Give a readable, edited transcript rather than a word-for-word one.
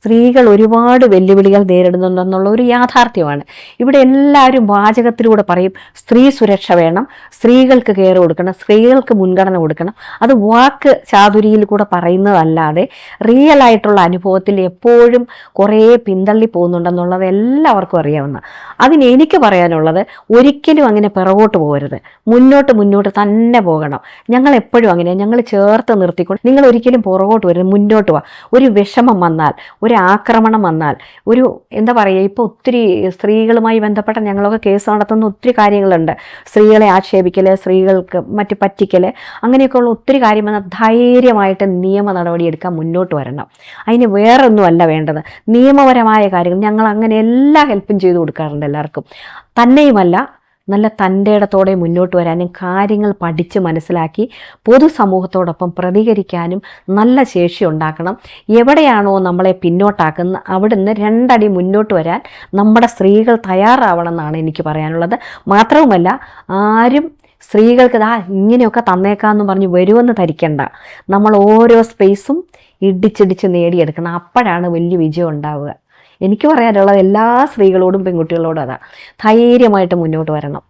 സ്ത്രീകൾ ഒരുപാട് വെല്ലുവിളികൾ നേരിടുന്നുണ്ടെന്നുള്ള ഒരു യാഥാർത്ഥ്യമാണ്. ഇവിടെ എല്ലാവരും വാചകത്തിലൂടെ പറയും സ്ത്രീ സുരക്ഷ വേണം, സ്ത്രീകൾക്ക് കെയർ കൊടുക്കണം, സ്ത്രീകൾക്ക് മുൻഗണന കൊടുക്കണം. അത് വാക്ക് ചാതുരിയിൽ കൂടെ പറയുന്നതല്ലാതെ റിയൽ ആയിട്ടുള്ള അനുഭവത്തിൽ എപ്പോഴും കുറേ പിന്തള്ളി പോകുന്നുണ്ടെന്നുള്ളത് എല്ലാവർക്കും അറിയാവുന്ന. അതിന് എനിക്ക് പറയാനുള്ളത്, ഒരിക്കലും അങ്ങനെ പിറകോട്ട് പോകരുത്, മുന്നോട്ട് തന്നെ പോകണം. ഞങ്ങൾ എപ്പോഴും അങ്ങനെയാണ്, ഞങ്ങൾ ചേർത്ത് നിർത്തിക്കൊണ്ട് നിങ്ങൾ ഒരിക്കലും പുറകോട്ട് വരരുത്, മുന്നോട്ട് പോവാ. ഒരു വിഷമം വന്നാൽ, ഒരു ആക്രമണം വന്നാൽ, ഒരു എന്താ പറയുക, ഇപ്പോൾ ഒത്തിരി സ്ത്രീകളുമായി ബന്ധപ്പെട്ട ഞങ്ങളൊക്കെ കേസ് നടത്തുന്ന ഒത്തിരി കാര്യങ്ങളുണ്ട്. സ്ത്രീകളെ ആക്ഷേപിക്കൽ, സ്ത്രീകൾക്ക് മറ്റ് പറ്റിക്കൽ, അങ്ങനെയൊക്കെയുള്ള ഒത്തിരി കാര്യം വന്നാൽ ധൈര്യമായിട്ട് നിയമ നടപടിയെടുക്കാൻ മുന്നോട്ട് വരണം. അതിന് വേറൊന്നുമല്ല വേണ്ടത്, നിയമപരമായ കാര്യങ്ങൾ ഞങ്ങൾ അങ്ങനെ എല്ലാ ഹെൽപ്പും ചെയ്തു കൊടുക്കാറുണ്ട് എല്ലാവർക്കും. തന്നെയുമല്ല, നല്ല തൻ്റെ ഇടത്തോടെ മുന്നോട്ട് വരാനും കാര്യങ്ങൾ പഠിച്ച് മനസ്സിലാക്കി പൊതുസമൂഹത്തോടൊപ്പം പ്രതികരിക്കാനും നല്ല ശേഷി ഉണ്ടാക്കണം. എവിടെയാണോ നമ്മളെ പിന്നോട്ടാക്കുന്നത് അവിടുന്ന് 2 അടി മുന്നോട്ട് വരാൻ നമ്മുടെ സ്ത്രീകൾ തയ്യാറാവണം എന്നാണ് എനിക്ക് പറയാനുള്ളത്. മാത്രവുമല്ല, ആരും സ്ത്രീകൾക്ക് ഇങ്ങനെയൊക്കെ തന്നേക്കാമെന്ന് പറഞ്ഞ് വരുമെന്ന് ധരിക്കണ്ട. നമ്മൾ ഓരോ സ്പേസും ഇടിച്ചിടിച്ച് നേടിയെടുക്കണം. അപ്പോഴാണ് വലിയ വിജയം ഉണ്ടാവുക. എനിക്ക് പറയാനുള്ളത് എല്ലാ സ്ത്രീകളോടും പെൺകുട്ടികളോടും അതാ, ധൈര്യമായിട്ട് മുന്നോട്ട് വരണം.